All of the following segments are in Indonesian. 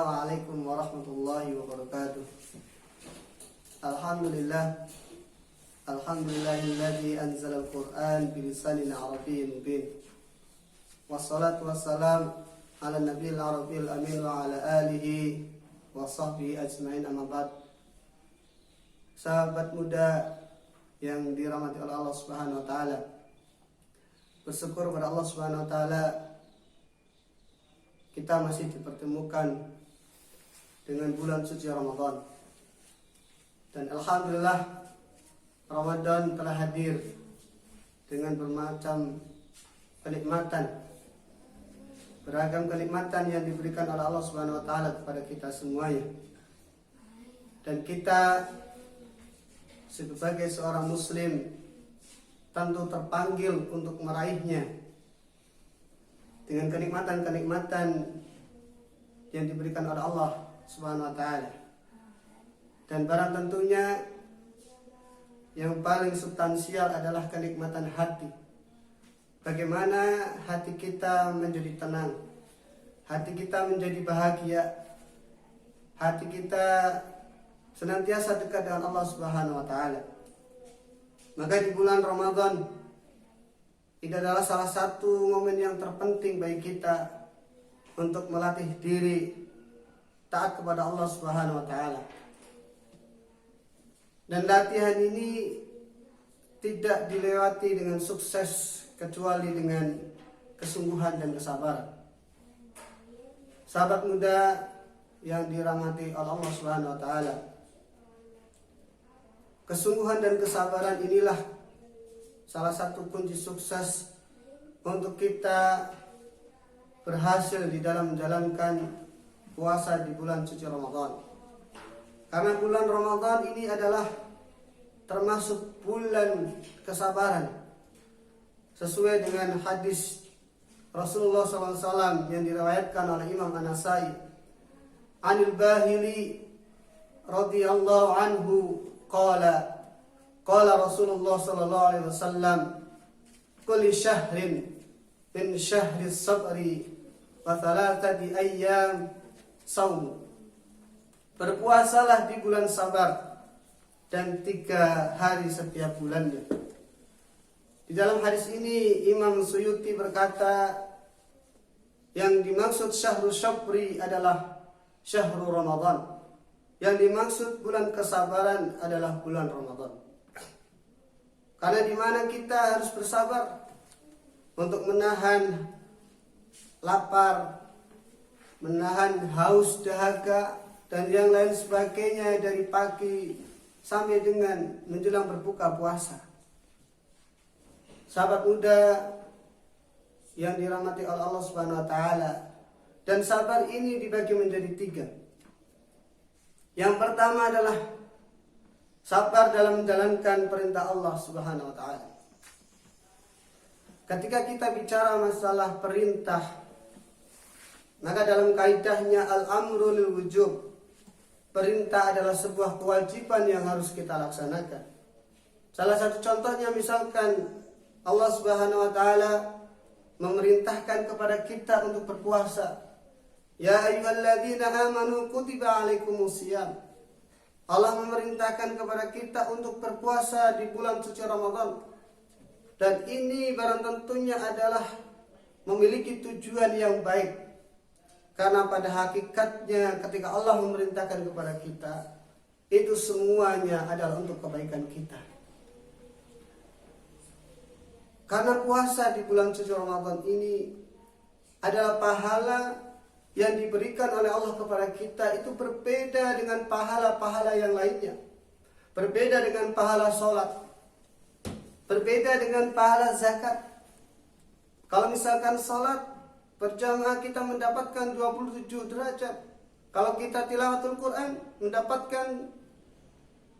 Assalamualaikum warahmatullahi wabarakatuh. Alhamdulillahilladzi anzala al-Qur'an bilisanin arabiyyin mubin. Wassalatu wassalam ala nabiyil arabiyil amin wa ala alihi wa sahbihi ajma'in, amma ba'd. Sahabat muda yang dirahmati oleh Allah Subhanahu wa taala, bersyukur kepada Allah Subhanahu wa taala kita masih dipertemukan dengan bulan suci Ramadan. Dan alhamdulillah Ramadan telah hadir dengan bermacam kenikmatan, beragam kenikmatan yang diberikan oleh Allah Subhanahu wa taala kepada kita semuanya. Dan kita sebagai seorang muslim tentu terpanggil untuk meraihnya dengan kenikmatan-kenikmatan yang diberikan oleh Allah Subhanahu wa taala. Dan barang tentunya yang paling substansial adalah kenikmatan hati. Bagaimana hati kita menjadi tenang, hati kita menjadi bahagia, hati kita senantiasa dekat dengan Allah Subhanahu wa taala. Maka di bulan Ramadan ini adalah salah satu momen yang terpenting bagi kita untuk melatih diri taat kepada Allah Subhanahu wa taala. Dan latihan ini tidak dilewati dengan sukses kecuali dengan kesungguhan dan kesabaran. Sahabat muda yang dirahmati oleh Allah Subhanahu wa taala, kesungguhan dan kesabaran inilah salah satu kunci sukses untuk kita berhasil di dalam menjalankan puasa di bulan suci Ramadan. Karena bulan Ramadan ini adalah termasuk bulan kesabaran, sesuai dengan hadis Rasulullah SAW yang diriwayatkan oleh Imam An-Nasai. Anil Bahili radhiyallahu anhu qala Rasulullah sallallahu alaihi wasallam, kulli syahrin min syahri sabri wa thalathati ayyam saum. Berpuasalah di bulan sabar dan 3 hari setiap bulannya. Di dalam hadis ini Imam Suyuti berkata, yang dimaksud syahrul sabri adalah syahrul Ramadan. Yang dimaksud bulan kesabaran adalah bulan Ramadan. Karena di mana kita harus bersabar untuk menahan lapar, menahan haus dahaga, dan yang lain sebagainya dari pagi sampai dengan menjelang berbuka puasa. Sahabat muda yang dirahmati oleh Allah Subhanahu wa taala, dan sabar ini dibagi menjadi 3. Yang pertama adalah sabar dalam menjalankan perintah Allah Subhanahu wa taala. Ketika kita bicara masalah perintah, maka dalam kaidahnya al-amru lil wujub, perintah adalah sebuah kewajiban yang harus kita laksanakan. Salah satu contohnya misalkan Allah Subhanahu wa taala memerintahkan kepada kita untuk berpuasa. Ya ayyuhalladzina amanu kutiba alaikumusiyam. Allah memerintahkan kepada kita untuk berpuasa di bulan suci Ramadan. Dan ini barang tentunya adalah memiliki tujuan yang baik. Karena pada hakikatnya ketika Allah memerintahkan kepada kita, itu semuanya adalah untuk kebaikan kita. Karena puasa di bulan suci Ramadan ini adalah pahala yang diberikan oleh Allah kepada kita, itu berbeda dengan pahala-pahala yang lainnya. Berbeda dengan pahala sholat, berbeda dengan pahala zakat. Kalau misalkan sholat berjamaah kita mendapatkan 27 derajat. Kalau kita tilawatul Quran mendapatkan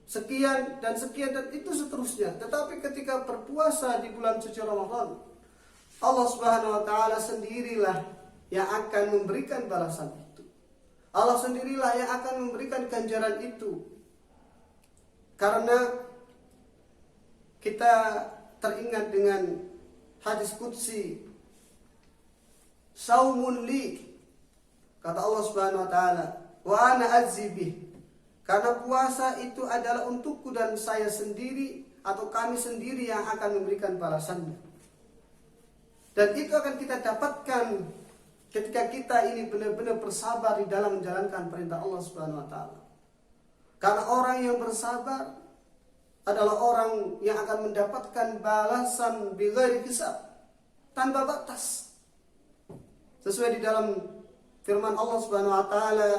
sekian dan sekian dan itu seterusnya. Tetapi ketika berpuasa di bulan suci Ramadan, Allah Subhanahu wa taala sendirilah yang akan memberikan balasan itu. Allah sendirilah yang akan memberikan ganjaran itu. Karena kita teringat dengan hadis qudsi, saumun li, Kata Allah Subhanahu wa taala, "Wa ana azibih." Karena puasa itu adalah untukku dan saya sendiri atau kami sendiri yang akan memberikan balasannya. Dan itu akan kita dapatkan ketika kita ini benar-benar bersabar di dalam menjalankan perintah Allah Subhanahu wa taala. Karena orang yang bersabar adalah orang yang akan mendapatkan balasan bighairi hisab, tanpa batas. Sesuai di dalam firman Allah Subhanahu wa taala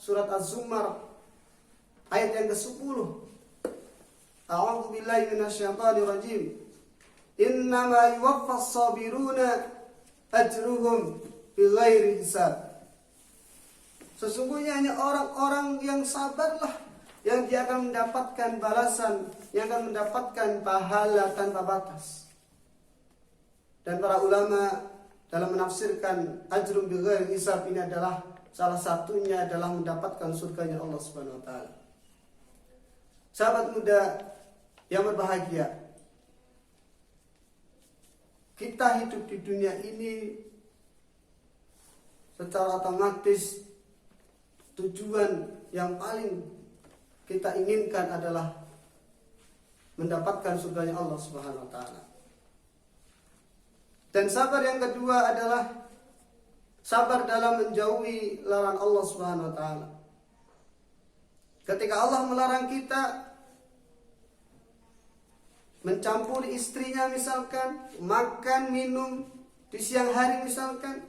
surat Az-Zumar ayat yang ke-10. A'udzu billahi minasyaitonir rajim. Innama yuwaffas sabiruna ajruhum bighairi hisab. Sesungguhnya hanya orang-orang yang sabarlah yang dia akan mendapatkan balasan, yang akan mendapatkan pahala tanpa batas. Dan para ulama dalam menafsirkan ajrum bighairi hisab ini adalah salah satunya adalah mendapatkan surganya Allah Subhanahu wa taala. Sahabat muda yang berbahagia, kita hidup di dunia ini secara otomatis tujuan yang paling kita inginkan adalah mendapatkan surganya Allah Subhanahu wa taala. Dan sabar yang kedua adalah sabar dalam menjauhi larangan Allah Subhanahu wa taala. Ketika Allah melarang kita mencampuri istrinya misalkan, makan, minum di siang hari misalkan,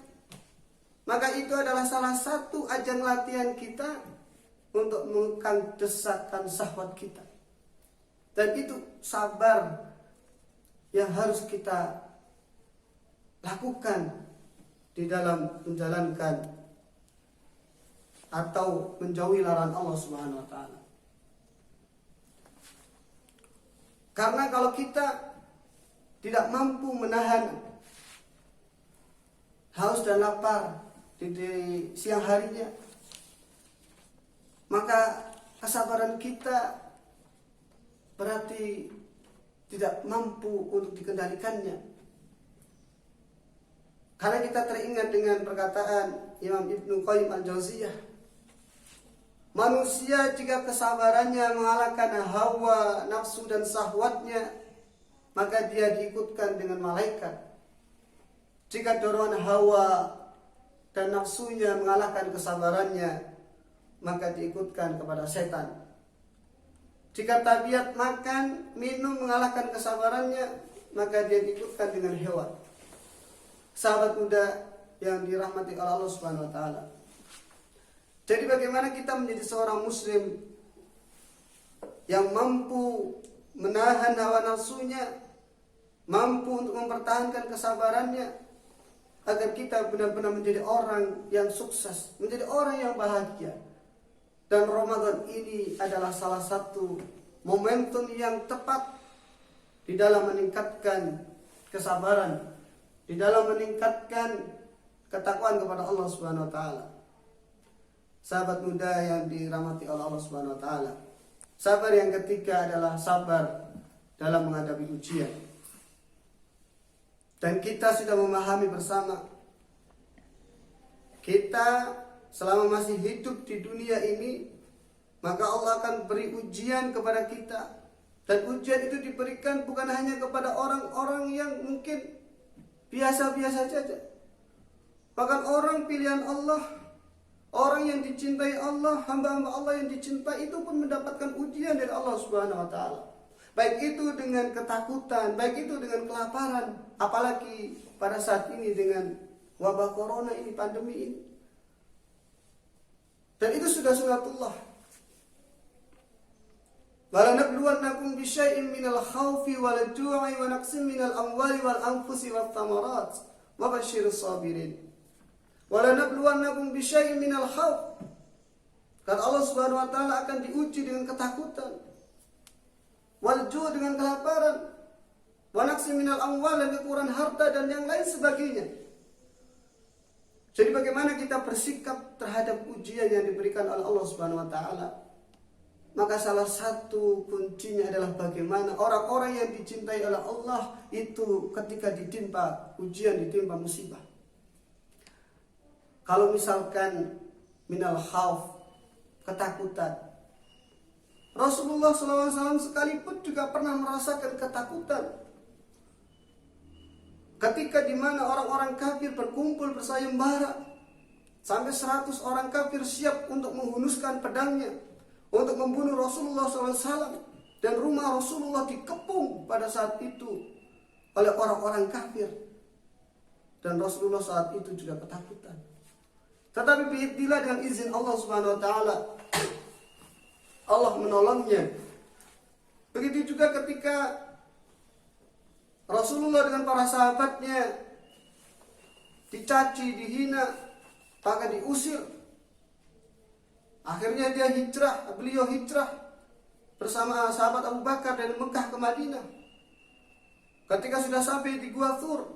maka itu adalah salah satu ajang latihan kita untuk mengekang desakan syahwat kita. Dan itu sabar yang harus kita lakukan di dalam menjalankan atau menjauhi larangan Allah Subhanahu wa taala. Karena kalau kita tidak mampu menahan haus dan lapar di siang harinya, maka kesabaran kita berarti tidak mampu untuk dikendalikannya. Karena kita teringat dengan perkataan Imam Ibnu Qayyim Al-Jauziyah, manusia jika kesabarannya mengalahkan hawa, nafsu dan syahwatnya, maka dia diikutkan dengan malaikat. Jika dorongan hawa dan nafsunya mengalahkan kesabarannya, maka diikutkan kepada setan. Jika tabiat makan, minum mengalahkan kesabarannya, maka dia diikutkan dengan hewan. Sahabat muda yang dirahmati oleh Allah Subhanahu wa taala. Jadi bagaimana kita menjadi seorang muslim yang mampu menahan hawa nafsunya, mampu untuk mempertahankan kesabarannya, agar kita benar-benar menjadi orang yang sukses, menjadi orang yang bahagia. Dan Ramadan ini adalah salah satu momentum yang tepat di dalam meningkatkan kesabaran, di dalam meningkatkan ketakwaan kepada Allah Subhanahu wa taala. Sahabat muda yang dirahmati oleh Allah Subhanahu wa taala, sabar yang ketiga adalah sabar dalam menghadapi ujian. Dan kita sudah memahami bersama, kita selama masih hidup di dunia ini, maka Allah akan beri ujian kepada kita. Dan ujian itu diberikan bukan hanya kepada orang-orang yang mungkin biasa-biasa saja. Bahkan orang pilihan Allah, orang yang dicintai Allah, hamba-hamba Allah yang dicintai itu pun mendapatkan ujian dari Allah Subhanahu wa taala. Baik itu dengan ketakutan, baik itu dengan kelaparan, apalagi pada saat ini dengan wabah corona ini, pandemi ini. Dan itu sudah sunatullah. Walanabluwannakum bisyai'in minal khawfi wal ju'i wa naqsin minal amwali wal anfusi wath thamarat wa basyirus sabirin. Walanabluwannakum bisyai'in minal khawf. Kata Allah Subhanahu wa taala akan diuji dengan ketakutan, wal ju' dengan kelaparan, wa naqsin minal amwal dan kekurangan harta dan yang lain sebagainya. Jadi bagaimana kita bersikap terhadap ujian yang diberikan oleh Allah Subhanahu wa taala? Maka salah satu kuncinya adalah bagaimana orang-orang yang dicintai oleh Allah itu ketika ditimpa ujian, ditimpa musibah. Kalau misalkan minal khauf, ketakutan. Rasulullah SAW sekalipun juga pernah merasakan ketakutan ketika di mana orang-orang kafir berkumpul bersayembara, sampai 100 orang kafir siap untuk menghunuskan pedangnya untuk membunuh Rasulullah SAW, dan rumah Rasulullah dikepung pada saat itu oleh orang-orang kafir, dan Rasulullah saat itu juga ketakutan. Tetapi biidznillah, dengan izin Allah Subhanahu wa taala, Allah menolongnya. Begitu juga ketika Rasulullah dengan para sahabatnya dicaci, dihina, bahkan diusir. Akhirnya beliau hijrah bersama sahabat Abu Bakar dari Mekah ke Madinah. Ketika sudah sampai di Gua Thur,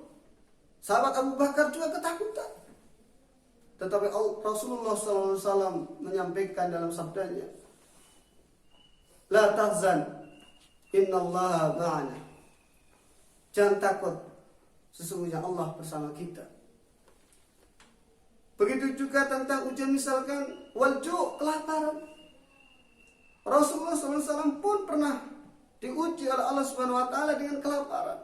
sahabat Abu Bakar juga ketakutan. Tetapi Rasulullah SAW menyampaikan dalam sabdanya, la tahzan, innallaha ma'ana. Jangan takut, sesungguhnya Allah bersama kita. Begitu juga tentang ujian, misalkan walju', kelaparan. Rasulullah SAW pun pernah diuji oleh Allah Subhanahu wa taala dengan kelaparan.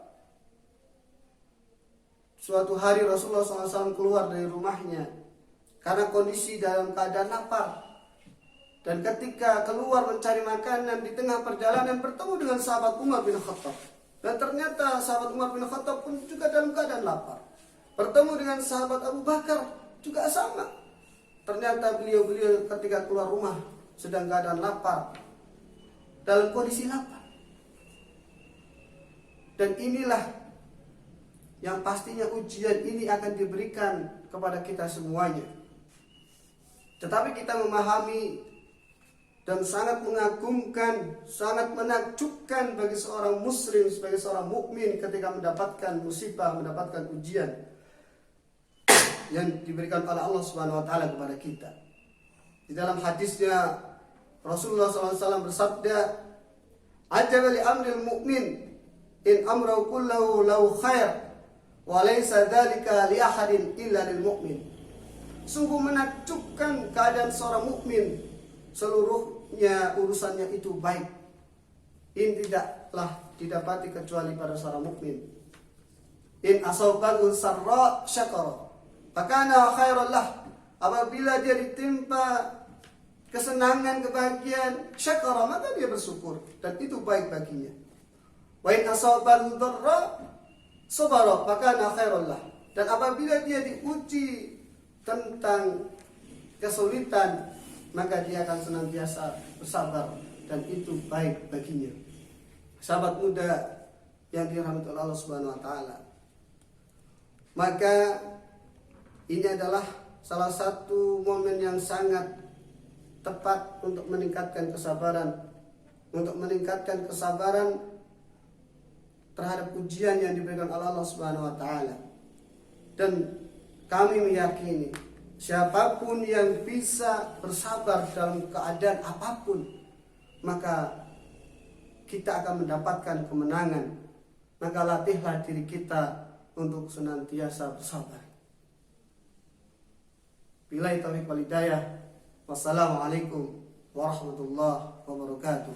Suatu hari Rasulullah SAW keluar dari rumahnya karena kondisi dalam keadaan lapar. Dan ketika keluar mencari makanan, di tengah perjalanan bertemu dengan sahabat Umar bin Khattab. Dan ternyata sahabat Umar bin Khattab pun juga dalam keadaan lapar. Bertemu dengan sahabat Abu Bakar juga sama. Ternyata beliau-beliau ketika keluar rumah sedang keadaan lapar, dalam kondisi lapar. Dan inilah yang pastinya ujian ini akan diberikan kepada kita semuanya. Tetapi kita memahami dan sangat mengagumkan, sangat menakjubkan bagi seorang muslim, sebagai seorang mukmin ketika mendapatkan musibah, mendapatkan ujian yang diberikan oleh Allah Subhanahu wa taala kepada kita. Di dalam hadisnya Rasulullah SAW bersabda, "Ajaba li amril mu'min in amrahu kullahu lahu khair wa laysa dzalika li ahadin illa lil mu'min." Sungguh menakjubkan keadaan seorang mukmin, seluruhnya urusannya itu baik. Ini tidaklah didapati kecuali pada seorang mukmin. In asabahu sarra syakara fakana khairan lah. Apabila dia ditimpa kesenangan, kebahagiaan, syakara, maka dia bersyukur dan itu baik baginya. Wa in asabahu dharra sabara fakana khairan lah. Dan apabila dia diuji tentang kesulitan, maka dia akan senantiasa bersabar dan itu baik baginya. Sahabat muda yang dirahmati Allah Subhanahu wa taala, maka ini adalah salah satu momen yang sangat tepat untuk meningkatkan kesabaran, terhadap ujian yang diberikan oleh Allah Subhanahu wa taala. Dan kami meyakini siapapun yang bisa bersabar dalam keadaan apapun, maka kita akan mendapatkan kemenangan. Maka latihlah diri kita untuk senantiasa bersabar. Billahi taufiq wal hidayah. Wassalamualaikum warahmatullahi wabarakatuh.